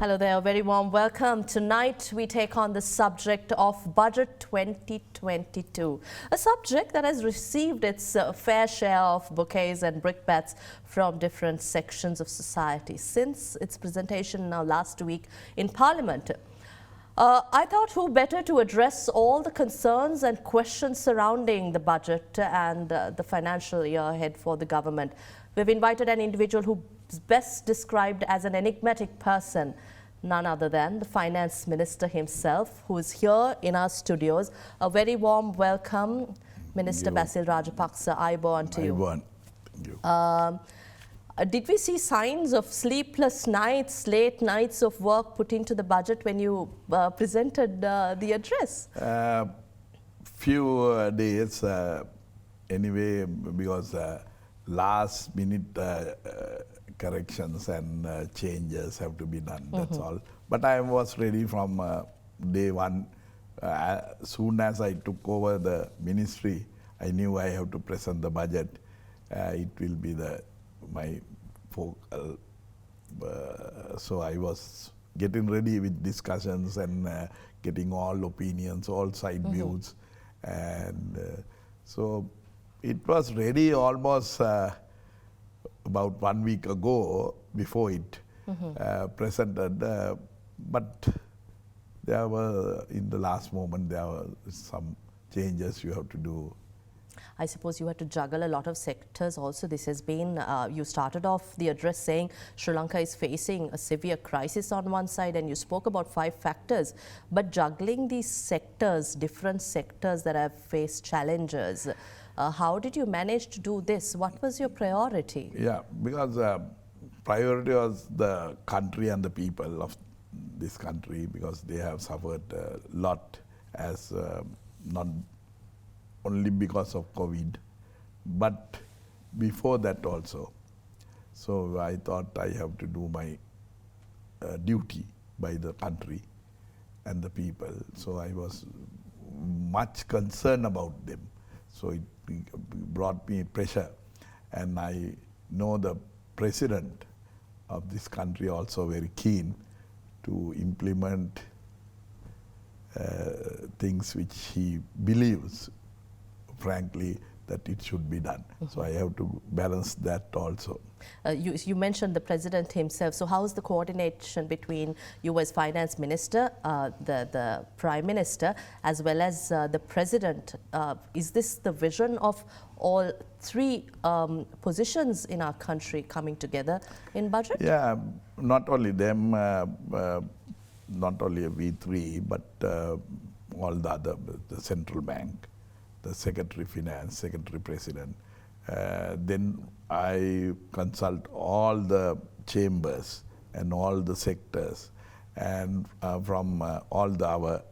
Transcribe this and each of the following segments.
Hello there, a very warm welcome. Tonight we take on the subject of Budget 2022, a subject that has received its fair share of bouquets and brickbats from different sections of society since its presentation now last week in Parliament. I thought who better to address all the concerns and questions surrounding the budget and the financial year ahead for the government. We've invited an individual who is best described as an enigmatic person, none other than the Finance Minister himself, who is here in our studios. A very warm welcome, Minister Basil Rajapaksa. Ayubowan to you. Ayubowan. Thank you. Did we see signs of sleepless nights, late nights of work put into the budget when you presented the address? Few days anyway, because last minute corrections and changes have to be done, that's all. But I was ready from day one. Soon as I took over the ministry, I knew I have to present the budget. It will be my focal. So I was getting ready with discussions and getting all opinions, all side views. And so it was ready almost about 1 week ago before it presented. But there were, in the last moment, there were some changes you have to do. I suppose you had to juggle a lot of sectors also. This has been, you started off the address saying Sri Lanka is facing a severe crisis on one side, and you spoke about 5 factors. But juggling these sectors, different sectors that have faced challenges, how did you manage to do this? What was your priority? Yeah, because priority was the country and the people of this country, because they have suffered a lot as not only because of COVID, but before that also. So I thought I have to do my duty by the country and the people. So I was much concerned about them. So it brought me pressure. And I know the president of this country also very keen to implement things which he believes, frankly, that it should be done. So I have to balance that also. You mentioned the president himself. So how is the coordination between you as finance minister, the prime minister, as well as the president? Is this the vision of all 3 positions in our country coming together in budget? Yeah, not only them, not only we 3, but all the other, the central bank, the Secretary Finance, Secretary President. Then I consult all the chambers and all the sectors, and from all our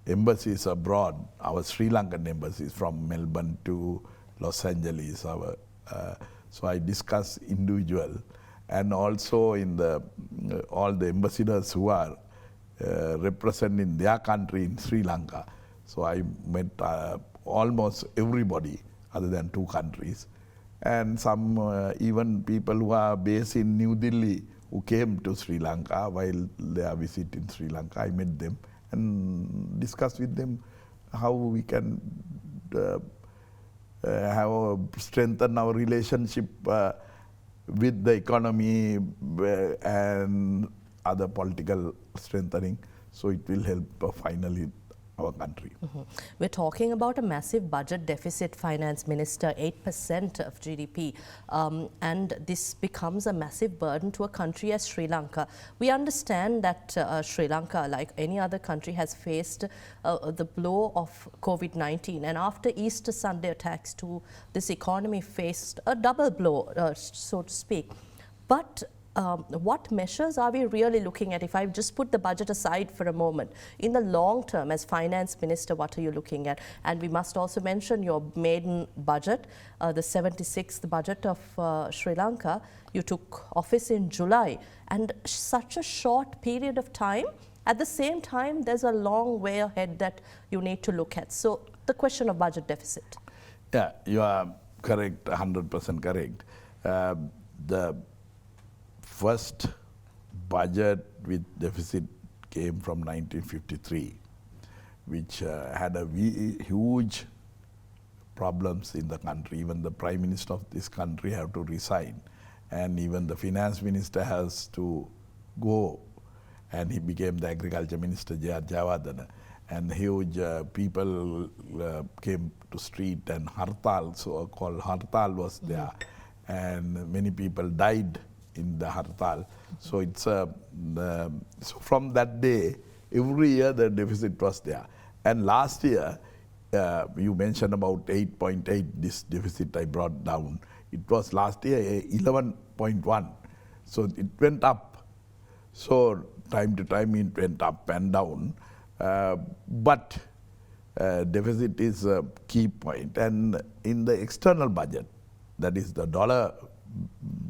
embassies abroad, our Sri Lankan embassies from Melbourne to Los Angeles. So I discuss individual, and also in all the ambassadors who are representing their country in Sri Lanka. So I met almost everybody other than 2 countries, and some even people who are based in New Delhi who came to Sri Lanka while they are visiting Sri Lanka. I met them and discussed with them how we can strengthen our relationship with the economy and other political strengthening, so it will help finally our country. We're talking about a massive budget deficit, Finance Minister, 8% of GDP, and this becomes a massive burden to a country as Sri Lanka. We understand that Sri Lanka, like any other country, has faced the blow of COVID-19, and after Easter Sunday attacks too, this economy faced a double blow, so to speak. But what measures are we really looking at? If I just put the budget aside for a moment, in the long term, as Finance Minister, what are you looking at? And we must also mention your maiden budget, the 76th budget of Sri Lanka. You took office in July, and such a short period of time. At the same time, there's a long way ahead that you need to look at. So the question of budget deficit. Yeah, you are correct, 100% correct. The first budget with deficit came from 1953, which had a huge problems in the country. Even the Prime Minister of this country have to resign, and even the Finance Minister has to go, and he became the Agriculture Minister, Ada Derana. And huge people came to street, and hartal, so-called hartal was there, and many people died in the hartal. So it's so from that day, every year the deficit was there. And last year, you mentioned about 8.8, this deficit I brought down. It was last year 11.1. So it went up. So time to time it went up and down. But deficit is a key point. And in the external budget, that is the dollar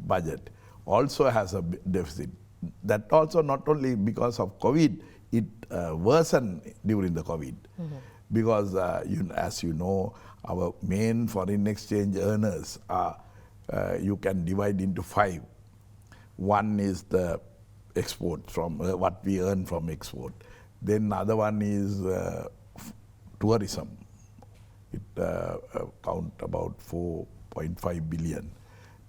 budget, also has a deficit. That also not only because of COVID, it worsened during the COVID. Because as you know, our main foreign exchange earners are, you can divide into 5. One is the export, from what we earn from export. Then other one is tourism. It count about 4.5 billion.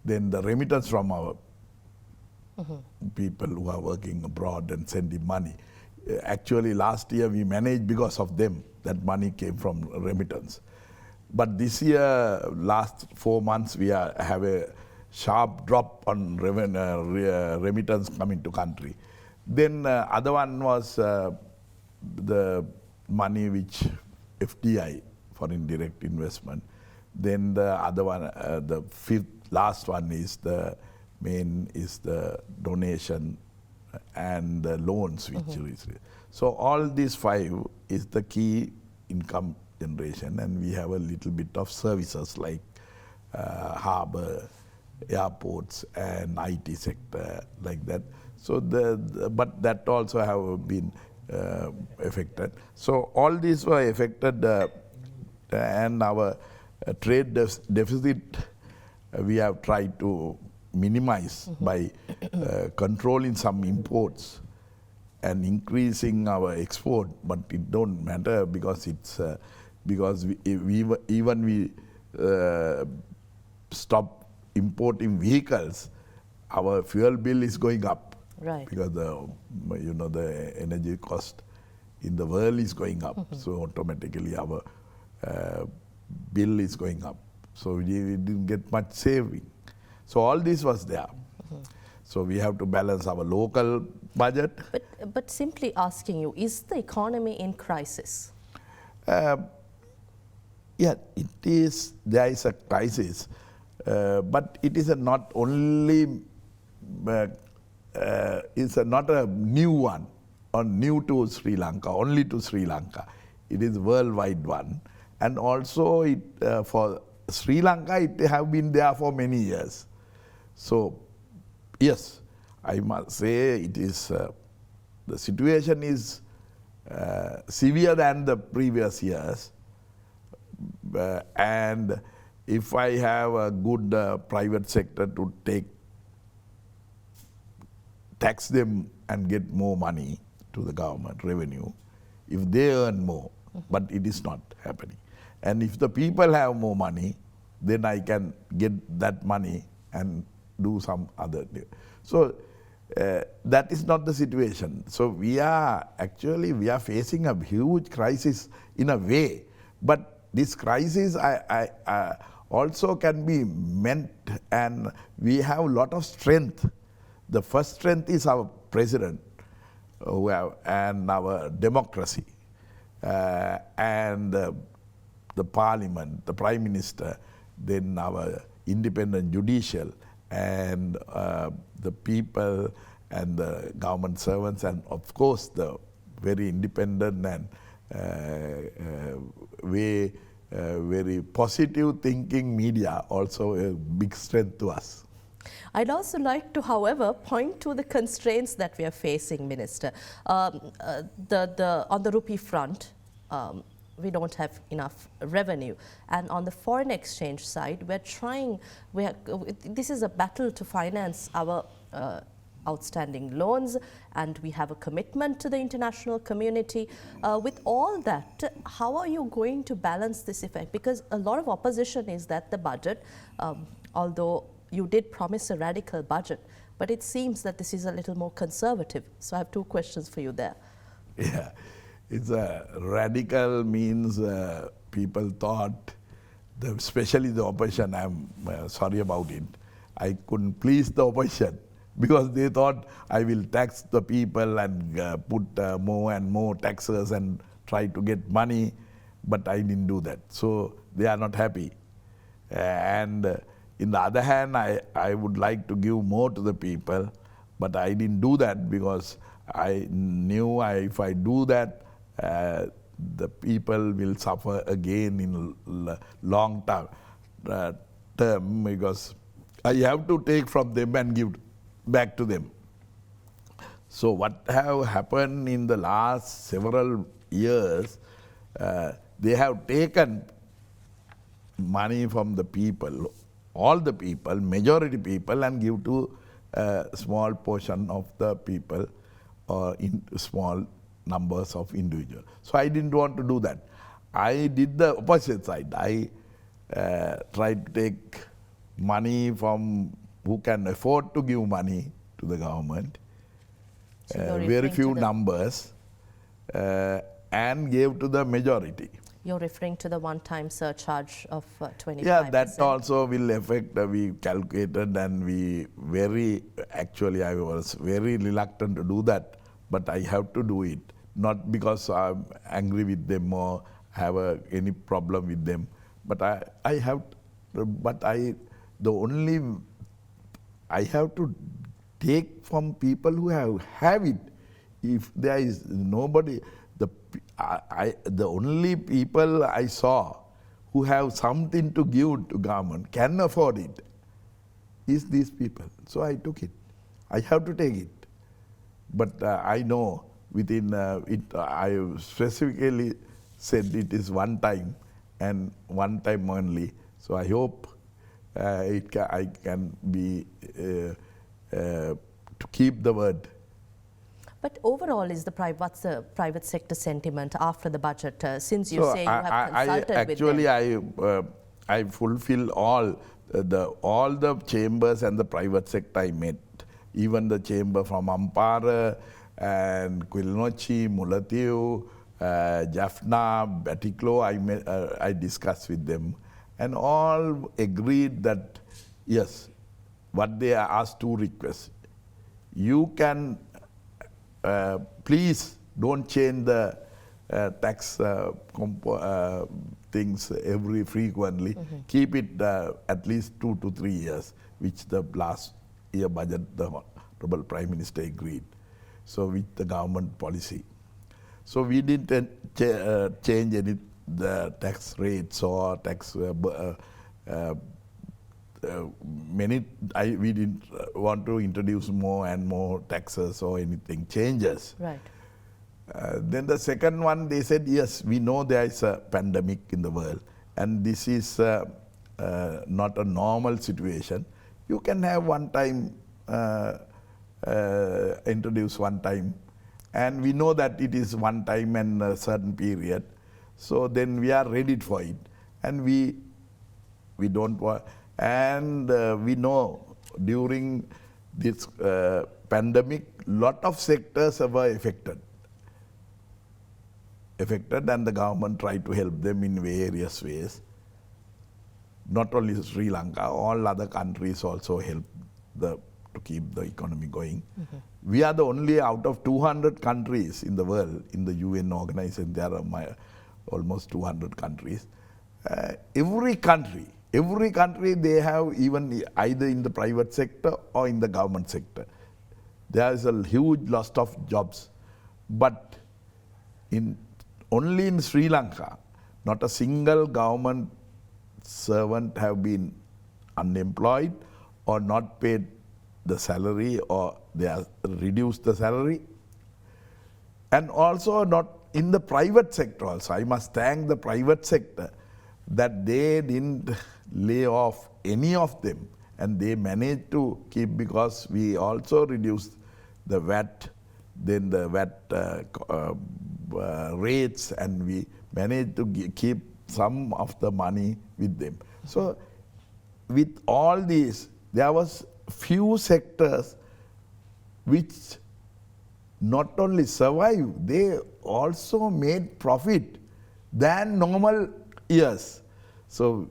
Then the remittance from our people who are working abroad and sending money. Actually last year we managed because of them, that money came from remittance. But this year, last 4 months, we have a sharp drop on remittance coming to country. Then other one was the money which FDI, foreign direct investment. Then the other one, the last one is the main is the donation and the loans which is. So all these 5 is the key income generation, and we have a little bit of services like harbour, airports and IT sector like that. So but that also have been affected. So all these were affected, and our trade deficit we have tried to minimize by controlling some imports and increasing our export, but it don't matter because it's because we stop importing vehicles, our fuel bill is going up, right? Because the energy cost in the world is going up, so automatically our bill is going up. So we didn't get much saving. So all this was there. So we have to balance our local budget. But simply asking you, is the economy in crisis? Yeah, it is. There is a crisis, but it is not only. It's not a new one or new to Sri Lanka. Only to Sri Lanka. It is worldwide one, and also it for Sri Lanka it have been there for many years. So yes, I must say it is. The situation is severe than the previous years. And if I have a good private sector to tax them and get more money to the government revenue, if they earn more, but it is not happening. And if the people have more money, then I can get that money and do some other. So that is not the situation. So we are facing a huge crisis in a way, but this crisis I also can be meant, and we have a lot of strength. The first strength is our president and our democracy, and the parliament, the prime minister, then our independent judicial, and the people and the government servants, and of course the very independent and very positive thinking media, also a big strength to us. I'd also like to, however, point to the constraints that we are facing, Minister. On the rupee front, we don't have enough revenue, and on the foreign exchange side, this is a battle to finance our outstanding loans, and we have a commitment to the international community. With all that, how are you going to balance this effect? Because a lot of opposition is that the budget, although you did promise a radical budget, but it seems that this is a little more conservative. So I have two questions for you there. Yeah, it's a radical means people thought, especially the opposition, I'm sorry about it, I couldn't please the opposition because they thought I will tax the people and put more and more taxes and try to get money, but I didn't do that. So they are not happy. And in the other hand, I would like to give more to the people, but I didn't do that because I knew if I do that, the people will suffer again in long term because I have to take from them and give back to them. So what have happened in the last several years, they have taken money from the people, all the people, majority people, and give to a small portion of the people or in small numbers of individuals. So I didn't want to do that. I did the opposite side. I tried to take money from who can afford to give money to the government, So very few numbers, and gave to the majority. You're referring to the one-time surcharge of 25%. Yeah, that also will affect, we calculated, and actually I was very reluctant to do that, but I have to do it. Not because I'm angry with them or have any problem with them, but I have to take from people who have it. If there is nobody, the only people I saw who have something to give to government, can afford it, is these people. So I took it. I have to take it. But I know within I specifically said it is one time and one time only. So I hope I can be to keep the word. But overall, what's the private sector sentiment after the budget? Since you say you have consulted with them. I fulfill all the chambers and the private sector I met. Even the chamber from Ampara and Quilnochi, Mullatiu, Jaffna, Batticaloa, I discussed with them. And all agreed that, yes, what they asked to request. You can, please don't change the tax things frequently. Keep it at least 2 to 3 years, which the last year budget, the Honorable Prime Minister agreed. So with the government policy. So we didn't change any the tax rates or tax we didn't want to introduce more and more taxes or anything changes. Right. Then the second one, they said, yes, we know there is a pandemic in the world and this is not a normal situation. You can have one time, introduce one time, and we know that it is one time and a certain period. So then we are ready for it, and we don't want. And we know during this pandemic, lot of sectors were affected, and the government tried to help them in various ways. Not only Sri Lanka, all other countries also help to keep the economy going. We are the only out of 200 countries in the world, in the UN organization, there are almost 200 countries. Every country, they have even either in the private sector or in the government sector. There is a huge loss of jobs. But only in Sri Lanka, not a single government servant have been unemployed or not paid the salary, or they have reduced the salary. And also not in the private sector also. I must thank the private sector that they didn't lay off any of them and they managed to keep, because we also reduced the VAT, then the VAT rates, and we managed to keep some of the money with them. So with all these, there was few sectors which not only survived, they also made profit than normal years. So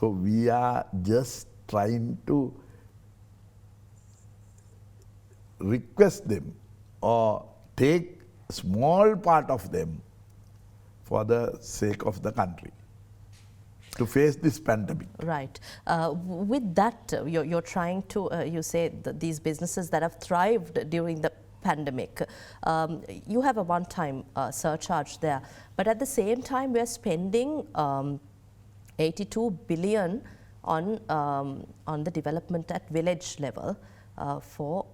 we are just trying to request them or take small part of them for the sake of the country to face this pandemic. Right. With that, you're trying to, you say these businesses that have thrived during the pandemic, you have a one-time surcharge there, but at the same time we're spending 82 billion on the development at village level for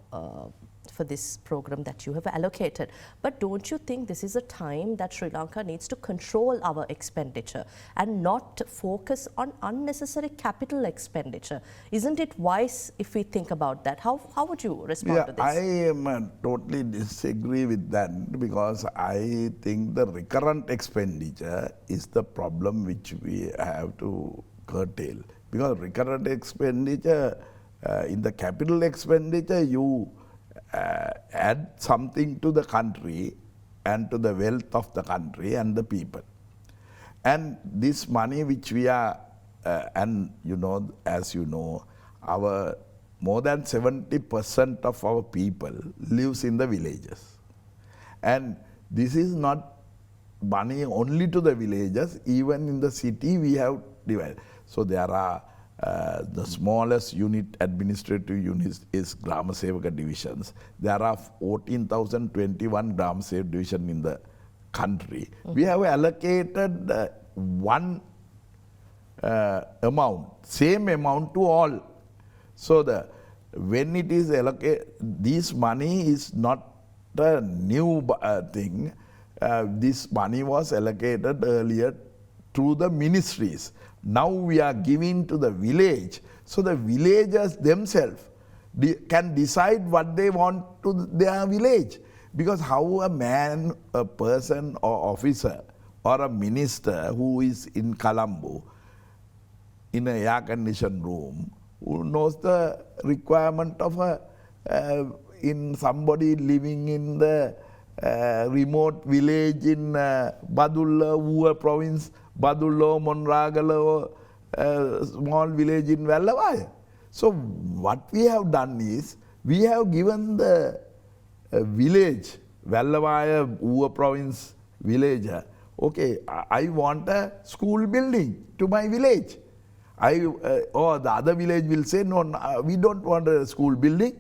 this program that you have allocated. But don't you think this is a time that Sri Lanka needs to control our expenditure and not focus on unnecessary capital expenditure? Isn't it wise if we think about that? How would you respond to this? I am totally disagree with that, because I think the recurrent expenditure is the problem which we have to curtail. Because recurrent expenditure, in the capital expenditure, you add something to the country and to the wealth of the country and the people. And this money which we are, and you know, as you know, our more than 70% of our people lives in the villages. And this is not money only to the villages, even in the city we have divided. So there are the smallest unit, administrative units is Grama Sevaka divisions. There are 14,021 Grama Sevaka division in the country. We have allocated one amount, same amount to all. So when it is allocated, this money is not a new thing. This money was allocated earlier through the ministries. Now we are giving to the village, so the villagers themselves can decide what they want to their village. Because how a man, a person or officer or a minister who is in Colombo in an air-conditioned room, who knows the requirement of in somebody living in the remote village in Badulla, Ua province, Badulla, Monragala, small village in Vallavaya. So what we have done is, we have given the village, Vallavaya, Ua province villager, okay, I want a school building to my village. Or the other village will say, no, we don't want a school building.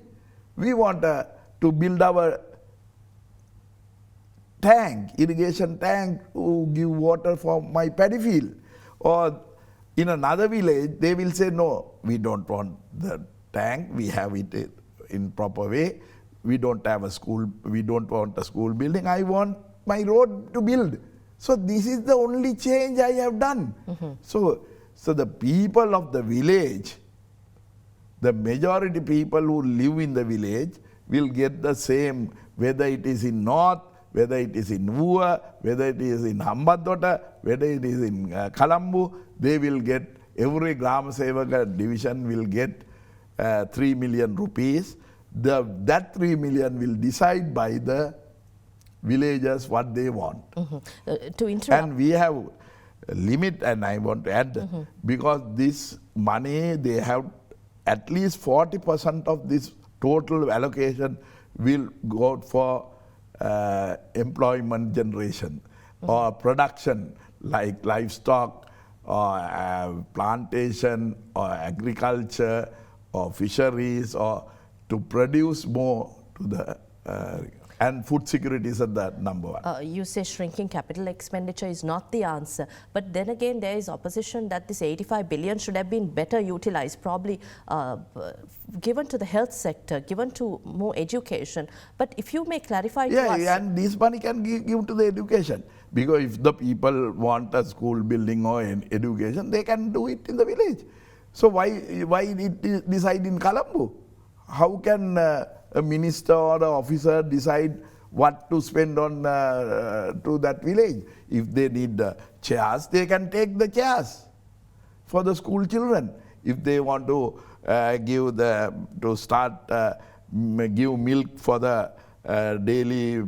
We want to build our tank, irrigation tank, to give water for my paddy field. Or in another village, they will say, no, we don't want the tank, we have it in proper way. We don't have a school, we don't want a school building, I want my road to build. So this is the only change I have done. So the people of the village, the majority people who live in the village will get the same, whether it is in north, whether it is in Ua, whether it is in Hambantota, whether it is in Colombo, they will get, every Grama Sevaka division will get 3 million rupees. That 3 million will decide by the villagers what they want. To interrupt. And we have a limit, and I want to add, because this money, they have at least 40% of this total allocation will go for employment generation or production, like livestock or plantation or agriculture or fisheries, or to produce more to the and food security is at that number one. You say shrinking capital expenditure is not the answer, but then again there is opposition that this 85 billion should have been better utilized, probably given to the health sector, given to more education. But if you may clarify to us... Yeah, and this money can give to the education, because if the people want a school building or an education, they can do it in the village. So why it decide in Colombo? How can a minister or an officer decide what to spend on to that village? If they need chairs, they can take the chairs for the school children. If they want to give milk for the daily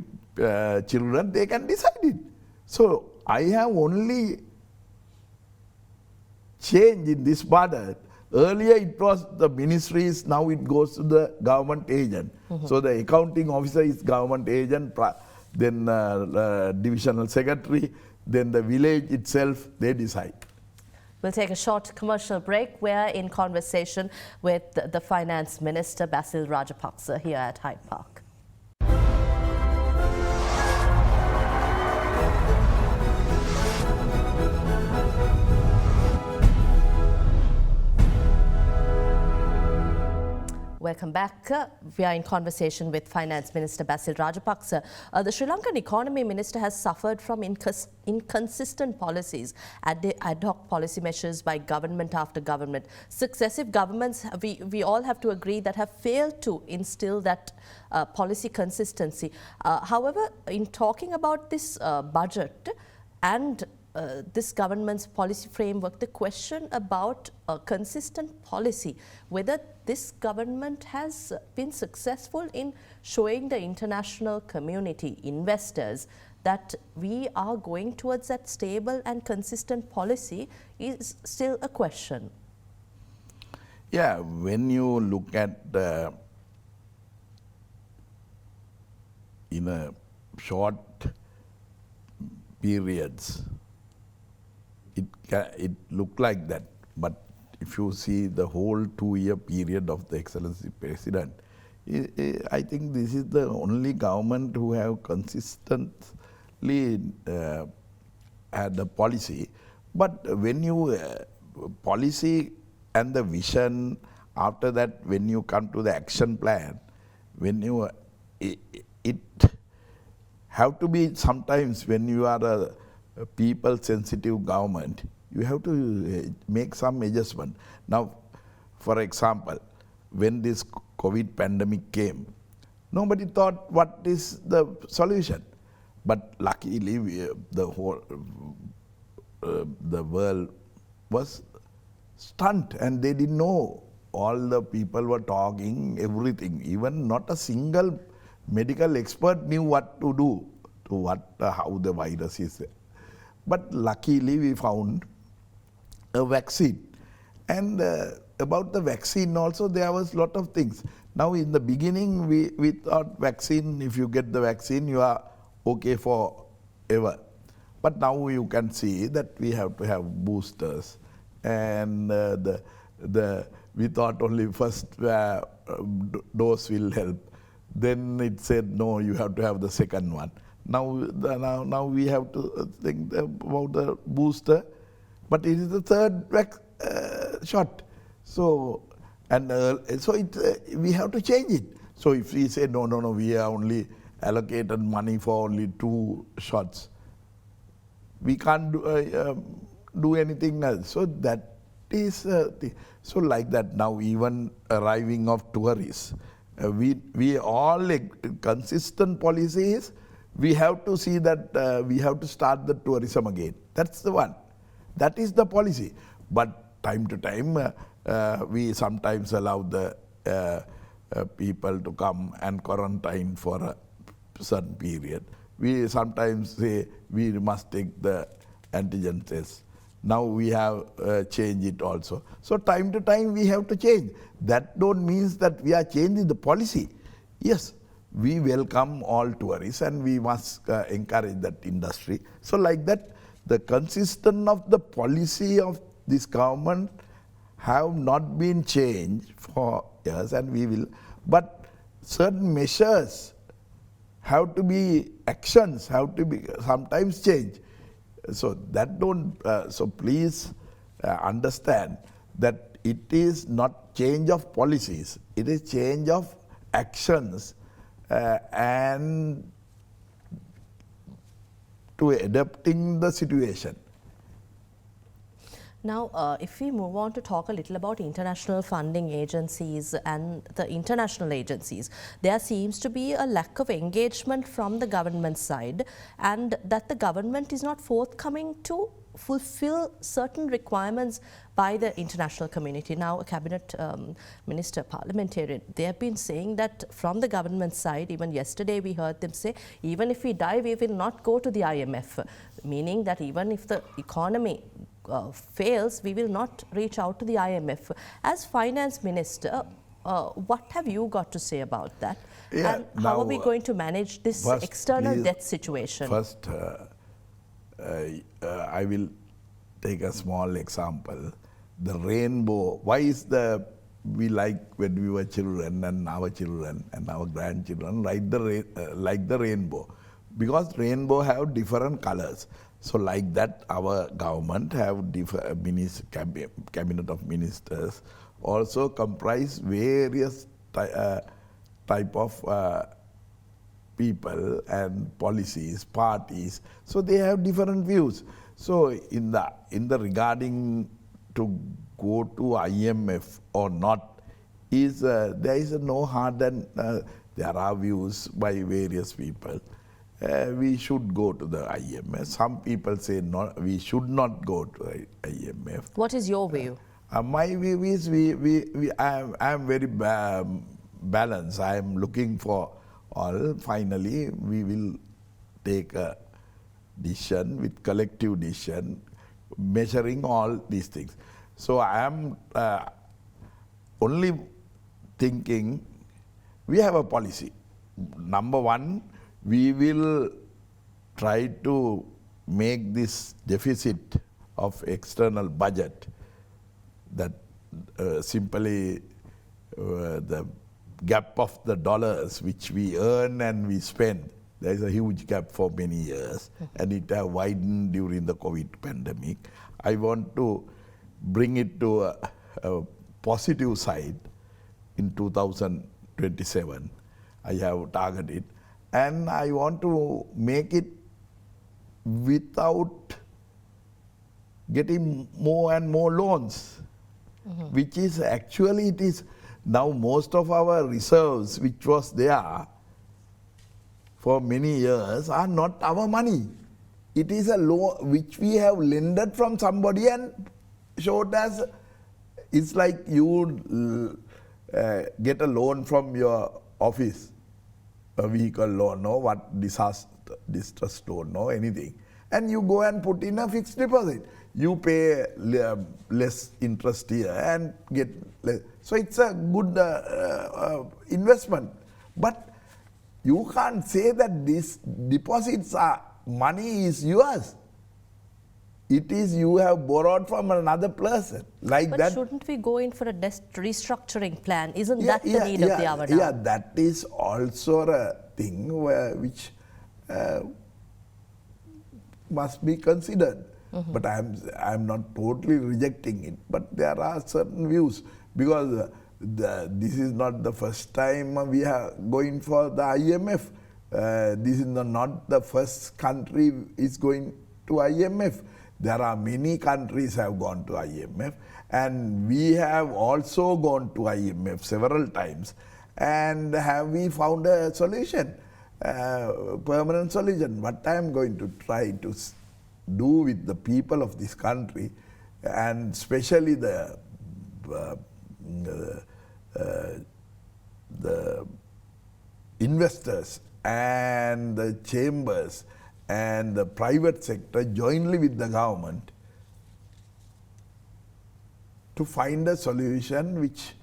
children, they can decide it. So I have only change in this budget. Earlier it was the ministries, now it goes to the government agent. So the accounting officer is government agent, then divisional secretary, then the village itself, they decide. We'll take a short commercial break. We're in conversation with the Finance Minister Basil Rajapaksa here at Hyde Park. Welcome back. We are in conversation with Finance Minister Basil Rajapaksa. The Sri Lankan Economy Minister has suffered from inconsistent policies, ad hoc policy measures by government after government. Successive governments, we all have to agree, that have failed to instill that policy consistency. However, in talking about this budget and this government's policy framework, the question about a consistent policy, whether this government has been successful in showing the international community, investors, that we are going towards that stable and consistent policy, is still a question. Yeah, when you look at in a short periods, it look like that, but if you see the whole 2-year period of the Excellency President, I think this is the only government who have consistently had a policy. But when you policy and the vision, after that when you come to the action plan, when you it have to be, sometimes when you are a people sensitive government, you have to make some adjustment. Now, for example, when this COVID pandemic came, nobody thought what is the solution. But luckily, the world was stunned and they didn't know. All the people were talking, everything. Even not a single medical expert knew what to do, how the virus is. But luckily we found a vaccine. And about the vaccine also, there was a lot of things. Now in the beginning we thought vaccine, if you get the vaccine, you are okay forever. But now you can see that we have to have boosters. And we thought only first dose will help. Then it said, no, you have to have the second one. Now we have to think about the booster, but it is the third shot. So we have to change it. So if we say no, we are only allocated money for only 2 shots, we can't do anything else. So that is so like that. Now even arriving of tourists, we all consistent policies. We have to see that we have to start the tourism again. That's the one. That is the policy. But time to time, we sometimes allow the people to come and quarantine for a certain period. We sometimes say we must take the antigen test. Now we have changed it also. So time to time we have to change. That don't mean that we are changing the policy. Yes, we welcome all tourists and we must encourage that industry. So like that, the consistent of the policy of this government have not been changed for years, and we will. But certain measures have to be, actions have to be sometimes changed. So that don't, so please understand that it is not change of policies, it is change of actions and to adapting the situation. Now, if we move on to talk a little about international funding agencies and the international agencies, there seems to be a lack of engagement from the government side, and that the government is not forthcoming to fulfill certain requirements by the international community. Now, a cabinet minister, parliamentarian, they have been saying that from the government side, even yesterday we heard them say, even if we die, we will not go to the IMF, meaning that even if the economy fails, we will not reach out to the IMF. As finance minister, what have you got to say about that? Yeah, and how are we going to manage this external debt situation? First, I will take a small example. The rainbow, why is we like when we were children and our grandchildren like the rainbow? Because rainbow have different colors. So like that, our government have cabinet of ministers also comprise various type of people and policies, parties. So they have different views. So in the regarding to go to IMF or not, there is no hard and there are views by various people. We should go to the IMF. Some people say no, we should not go to IMF. What is your view? My view is I am very balanced. I am looking for all. Finally, we will take a decision with collective decision, measuring all these things. So I am only thinking we have a policy. Number one, we will try to make this deficit of external budget that simply the gap of the dollars which we earn and we spend. There is a huge gap for many years and it has widened during the COVID pandemic. I want to bring it to a positive side in 2027. I have targeted. And I want to make it without getting more and more loans, which is actually it is now most of our reserves which was there for many years are not our money. It is a loan which we have lended from somebody and showed as it's like you get a loan from your office. A vehicle loan or what distress loan or anything, and you go and put in a fixed deposit. You pay less interest here and get less. So it's a good investment. But you can't say that these deposits are money is yours. It is you have borrowed from another person. Like but that. Shouldn't we go in for a restructuring plan? Isn't that the need of the hour now? Yeah, that is also a thing which must be considered. But I'm not totally rejecting it. But there are certain views because this is not the first time we are going for the IMF. This is not the first country is going to IMF. There are many countries have gone to IMF, and we have also gone to IMF several times. And have we found a solution, permanent solution? What I am going to try to do with the people of this country, and especially the investors and the chambers and the private sector jointly with the government to find a solution which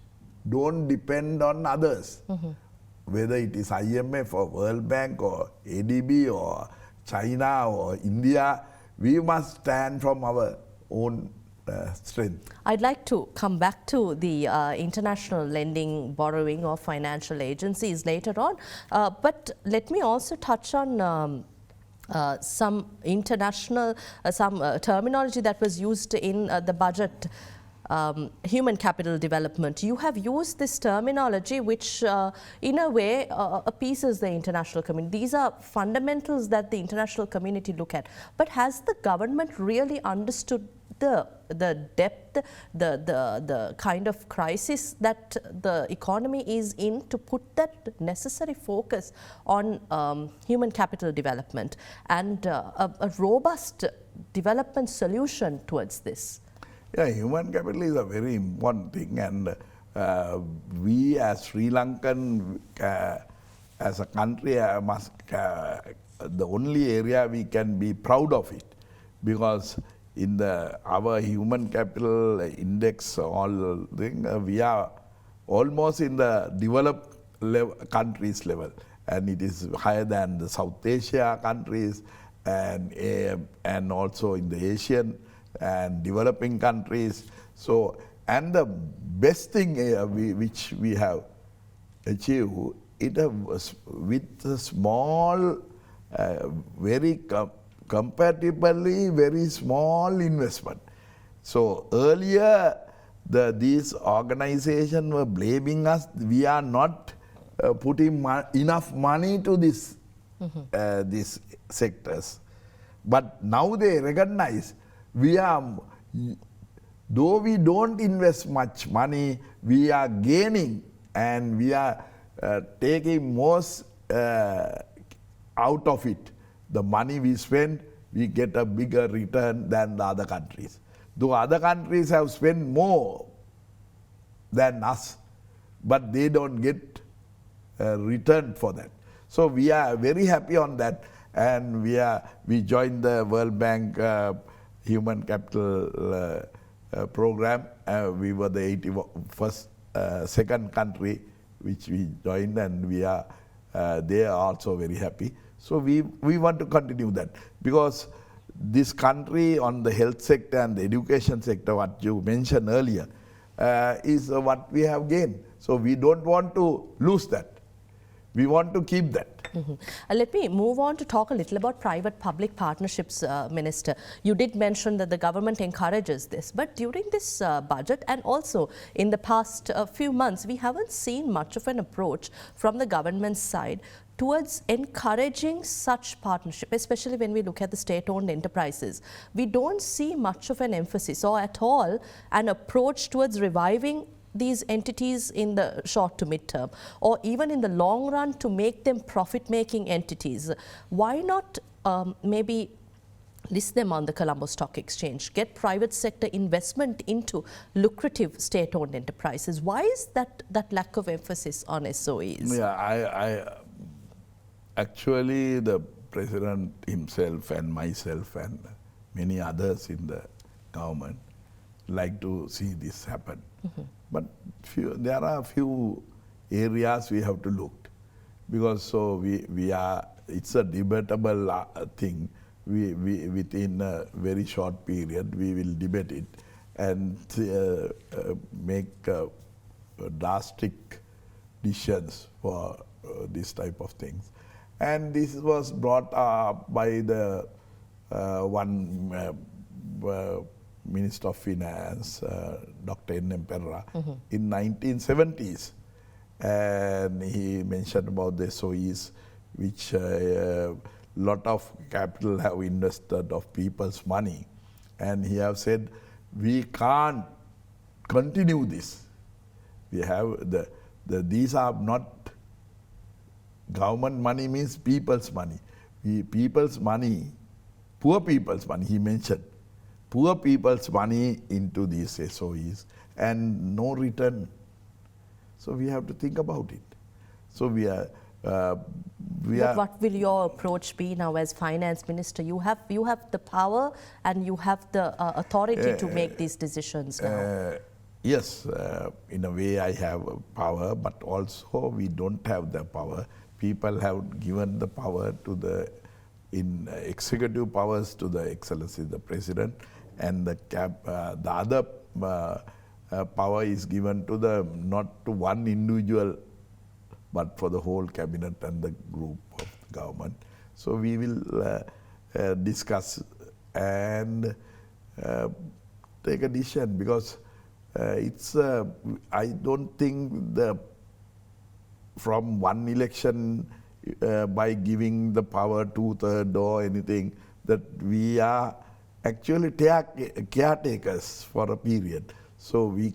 don't depend on others, whether it is IMF or World Bank or ADB or China or India. We must stand from our own strength. I'd like to come back to the international lending, borrowing of financial agencies later on, but let me also touch on some international, terminology that was used in the budget, human capital development. You have used this terminology which in a way appeases the international community. These are fundamentals that the international community look at. But has the government really understood the depth, the kind of crisis that the economy is in, to put that necessary focus on human capital development and a robust development solution towards this? Yeah, human capital is a very important thing, and we as Sri Lankan, as a country, must the only area we can be proud of it, because in our human capital index, all thing, we are almost in the developed countries level, and it is higher than the South Asia countries and also in the Asian and developing countries. So, and the best thing which we have achieved, it was with a small, very comparatively very small investment. So earlier, these organizations were blaming us, we are not putting enough money to these sectors. But now they recognize we are, though we don't invest much money, we are gaining and we are taking most out of it. The money we spend, we get a bigger return than the other countries. Though other countries have spent more than us, but they don't get a return for that. So we are very happy on that, and we joined the World Bank Human Capital Program. We were the 81st, second country which we joined, and they are also very happy. So we want to continue that, because this country on the health sector and the education sector, what you mentioned earlier, is what we have gained. So we don't want to lose that. We want to keep that. Let me move on to talk a little about private-public partnerships, Minister. You did mention that the government encourages this, but during this budget and also in the past few months, we haven't seen much of an approach from the government side towards encouraging such partnership, especially when we look at the state-owned enterprises. We don't see much of an emphasis or at all an approach towards reviving these entities in the short to mid-term, or even in the long run to make them profit-making entities. Why not maybe list them on the Colombo Stock Exchange, get private sector investment into lucrative state-owned enterprises? Why is that lack of emphasis on SOEs? Yeah, actually the President himself and myself and many others in the government like to see this happen. But there are a few areas we have to look, because so it's a debatable thing. Within a very short period we will debate it and make drastic decisions for this type of things. And this was brought up by the Minister of Finance, Dr. N.M. Perra, in 1970s. And he mentioned about the SOEs, which lot of capital have invested of people's money. And he have said, we can't continue this. We have these are not government money, means people's money. People's money, poor people's money, he mentioned. Poor people's money into these SOEs and no return. So we have to think about it. So what will your approach be now as Finance Minister? You have the power and you have the authority to make these decisions now. Yes, in a way I have power, but also we don't have the power. People have given the power to executive powers to the Excellency the President, and the other power is given to not to one individual, but for the whole cabinet and the group of the government. So we will discuss and take a decision, because I don't think from one election by giving the power 2/3 or anything, that we are actually caretakers for a period. So we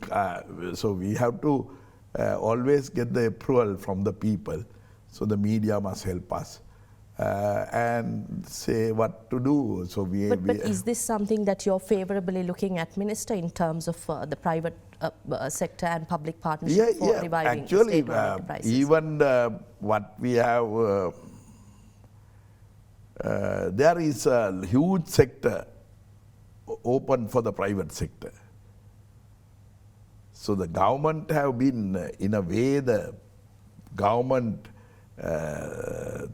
have to always get the approval from the people. So the media must help us and say what to do. So but is this something that you're favorably looking at, Minister, in terms of the private sector and public partnership for reviving actually, state-owned enterprises? even what we have, there is a huge sector open for the private sector. So the government have been, in a way, the government, the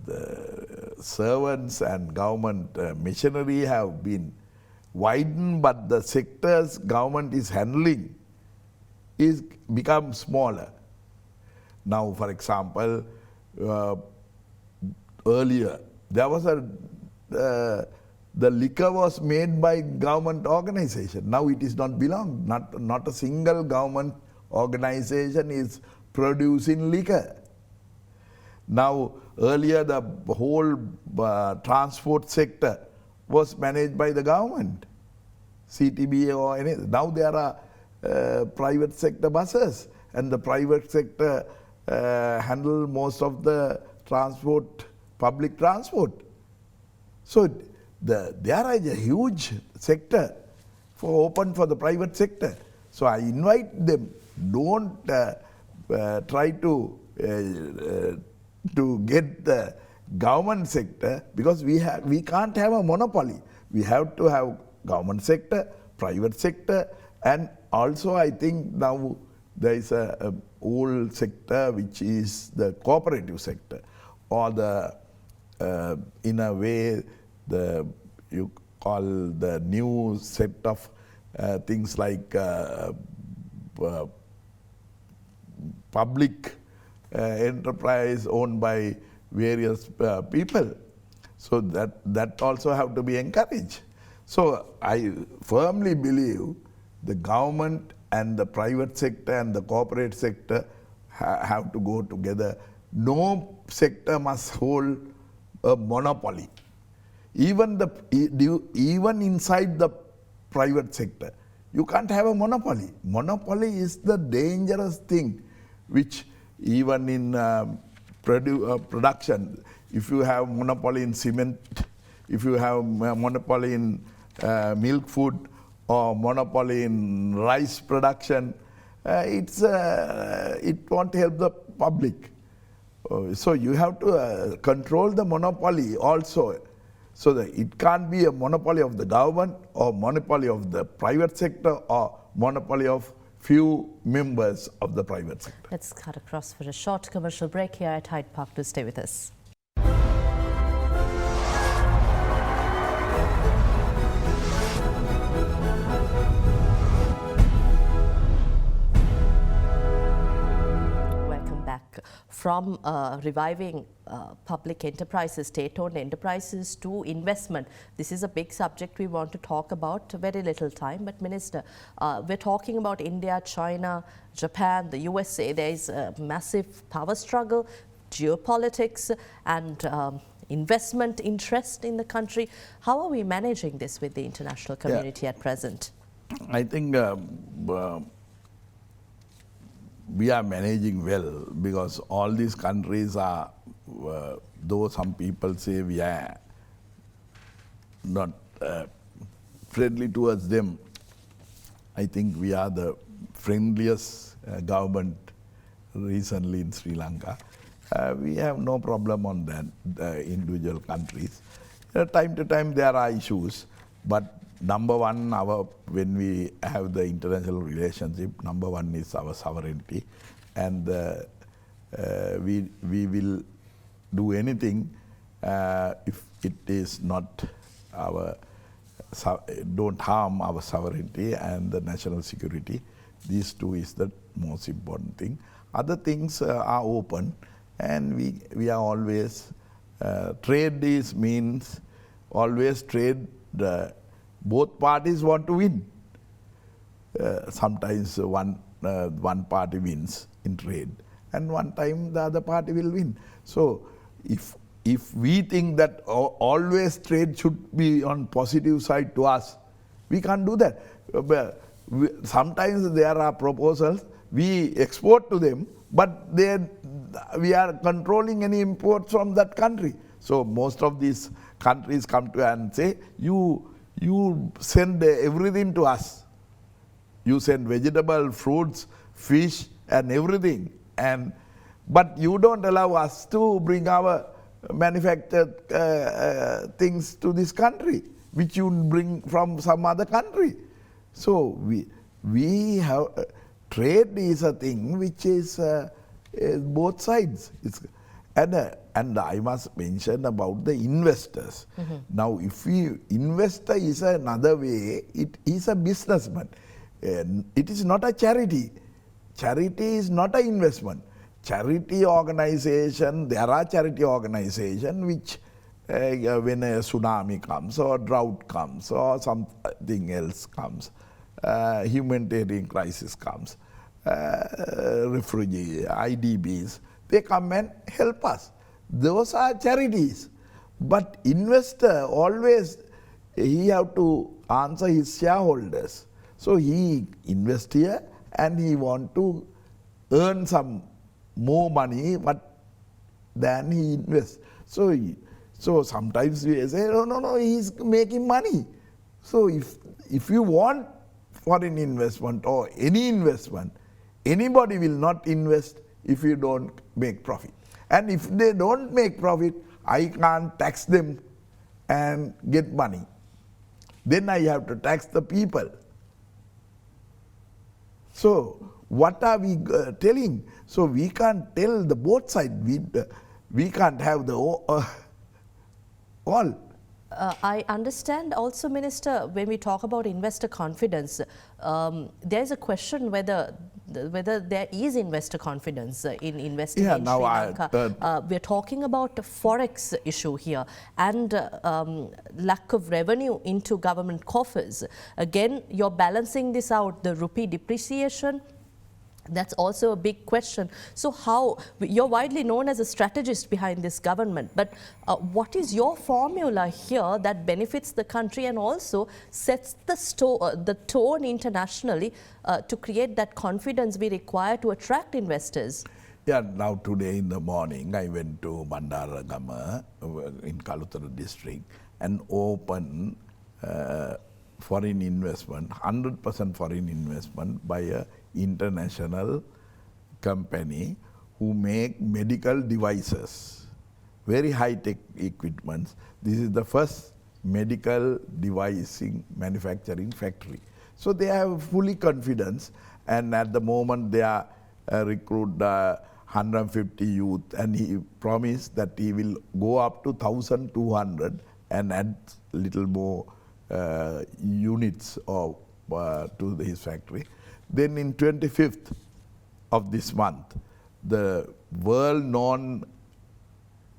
servants and government machinery have been widened, but the sectors government is handling is become smaller. Now, for example, earlier there was the liquor was made by government organization. Now it is not belong. Not a single government organization is producing liquor. Now earlier the whole transport sector was managed by the government, CTBA or anything. Now there are private sector buses, and the private sector handle most of the transport, public transport. So there is a huge sector open for the private sector. So I invite them, don't try to get the government sector, because we can't have a monopoly. We have to have government sector, private sector, and also I think now there is a old sector which is the cooperative sector, or the in a way you call the new set of things like public enterprise owned by various people. So that also have to be encouraged. So I firmly believe the government and the private sector and the corporate sector have to go together. No sector must hold a monopoly. Even inside the private sector, you can't have a monopoly. Monopoly is the dangerous thing, which even in production, if you have monopoly in cement, if you have monopoly in milk food, or monopoly in rice production, it won't help the public. So you have to control the monopoly also, so that it can't be a monopoly of the government or monopoly of the private sector or monopoly of few members of the private sector. Let's cut across for a short commercial break here at Hyde Park. To stay with us. From reviving public enterprises, state-owned enterprises, to investment. This is a big subject we want to talk about. Very little time, but Minister, we're talking about India, China, Japan, the USA. There is a massive power struggle, geopolitics, and investment interest in the country. How are we managing this with the international community at present? I think we are managing well, because all these countries are, though some people say we are not friendly towards them, I think we are the friendliest government recently in Sri Lanka. We have no problem on that, individual countries. Time to time there are issues, but number one, when we have the international relationship, number one is our sovereignty, and we will do anything if it is not don't harm our sovereignty and the national security. These two is the most important thing. Other things are open, and we are always trade means always trade. Both parties want to win. Sometimes one party wins in trade, and one time the other party will win. So if we think that always trade should be on positive side to us, We can't do that. Sometimes there are proposals, we export to them, but we are controlling any imports from that country. So most of these countries come to and say, you send everything to us. You send vegetable, fruits, fish, and everything. But you don't allow us to bring our manufactured things to this country, which you bring from some other country. So we have, trade is a thing which is both sides. And I must mention about the investors. Now, if investor is another way, it is a businessman. It is not a charity. Charity is not an investment. Charity organization, there are charity organizations which when a tsunami comes or drought comes or something else comes, humanitarian crisis comes, refugee, IDBs, they come and help us. Those are charities. But investor always, he have to answer his shareholders. So he invests here and he want to earn some more money than he invests. So sometimes we say, no, he's making money. So if you want foreign investment or any investment, anybody will not invest if you don't make profit. And if they don't make profit, I can't tax them and get money. Then I have to tax the people. So what are we telling? So we can't tell the both sides. We can't have the all. I understand also, Minister, when we talk about investor confidence, there is a question whether there is investor confidence in investing in Sri Lanka. We are talking about a forex issue here and lack of revenue into government coffers. Again, you're balancing this out, the rupee depreciation. That's also a big question. So how, you're widely known as a strategist behind this government, but what is your formula here that benefits the country and also sets the tone internationally to create that confidence we require to attract investors? Yeah, now today in the morning I went to Bandaragama in Kalutara district and opened foreign investment, 100% foreign investment by a international company who make medical devices, very high-tech equipment. This is the first medical devising manufacturing factory. So they have fully confidence, and at the moment they are recruit 150 youth, and he promised that he will go up to 1,200 and add little more units to his factory. Then in 25th of this month, the world-known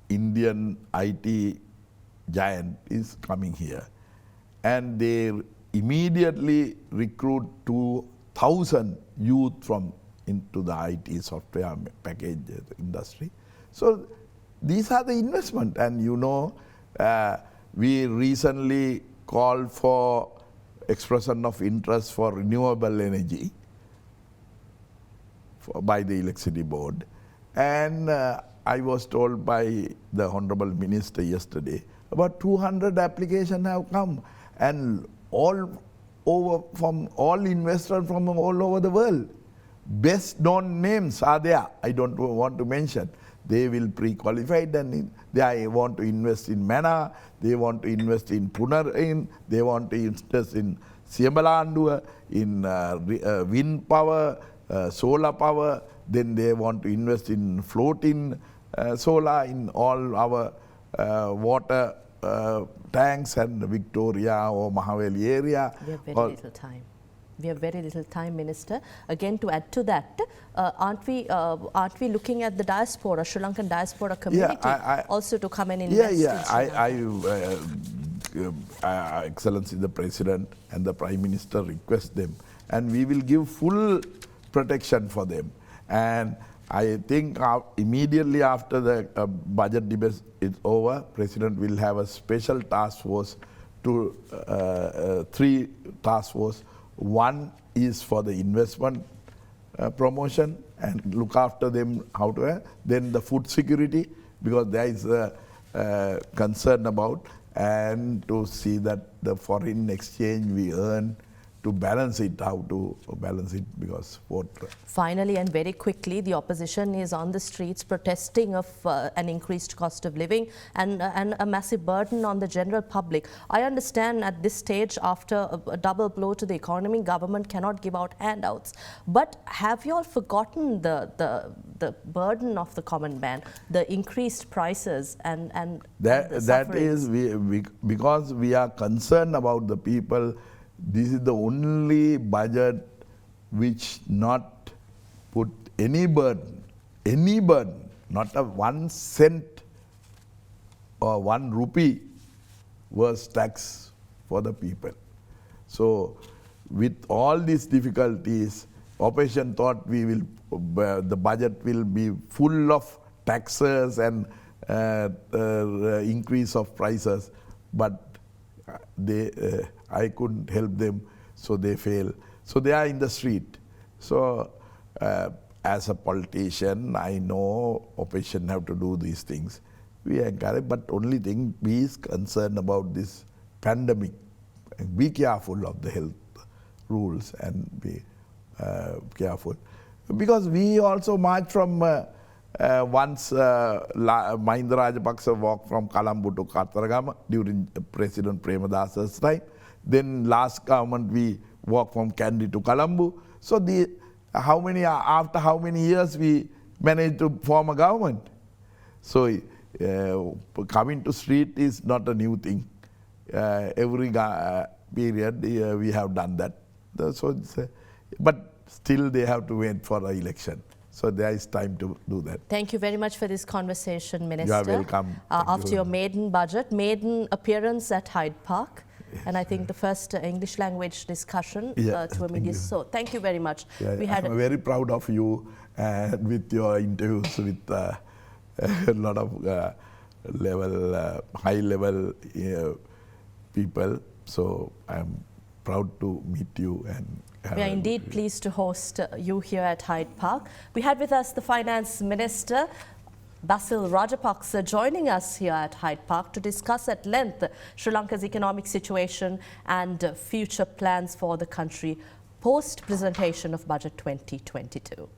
Indian IT giant is coming here. And they immediately recruit 2,000 youth into the IT software package industry. So these are the investment. And you know, we recently called for expression of interest for renewable energy by the electricity board, and I was told by the Honorable Minister yesterday about 200 applications have come, and from all investors from all over the world. Best known names are there. I don't want to mention. They will pre-qualified and they want to invest in Mana, they want to invest in Punarin, they want to invest in Siembalandua, in wind power, solar power, then they want to invest in floating solar in all our water tanks and Victoria or Mahaveli area. We have very little time. We have very little time, Minister. Again, to add to that, aren't we looking at the diaspora, Sri Lankan diaspora community, also to come and invest in Sri Lanka? Excellency the President and the Prime Minister request them, and we will give full protection for them. And I think immediately after the budget debate is over, President will have a special task force to 3 task force. One is for the investment promotion and look after them how to, then the food security, because there is a concern about, and to see that the foreign exchange we earn, to balance it, how to balance it, because what. Finally and very quickly, the opposition is on the streets protesting of an increased cost of living and a massive burden on the general public. I understand at this stage, after a double blow to the economy, government cannot give out handouts. But have you all forgotten the burden of the common man, the increased prices and that is because we are concerned about the people. This is the only budget which not put any burden, not a 1 cent or 1 rupee was tax for the people. So with all these difficulties, opposition thought the budget will be full of taxes and increase of prices, but I couldn't help them, so they fail. So they are in the street. So as a politician, I know opposition have to do these things. We encourage, but only thing, be concerned about this pandemic. Be careful of the health rules and be careful. Because we also marched from once Mahinda Rajapaksa walked from Colombo to Kataragama during President Premadasa's time. Then last government we walked from Kandy to Colombo. So after how many years we managed to form a government? So coming to street is not a new thing. Every period we have done that. So but still they have to wait for the election. So there is time to do that. Thank you very much for this conversation, Minister. You are welcome. After your maiden appearance at Hyde Park, and I think the first English language discussion to a media. So thank you very much. Yeah, I'm very proud of you and with your interviews with a lot of high level people. So I'm proud to meet you. And we are indeed pleased to host you here at Hyde Park. We had with us the Finance Minister, Basil Rajapaksa, joining us here at Hyde Park to discuss at length Sri Lanka's economic situation and future plans for the country post-presentation of Budget 2022.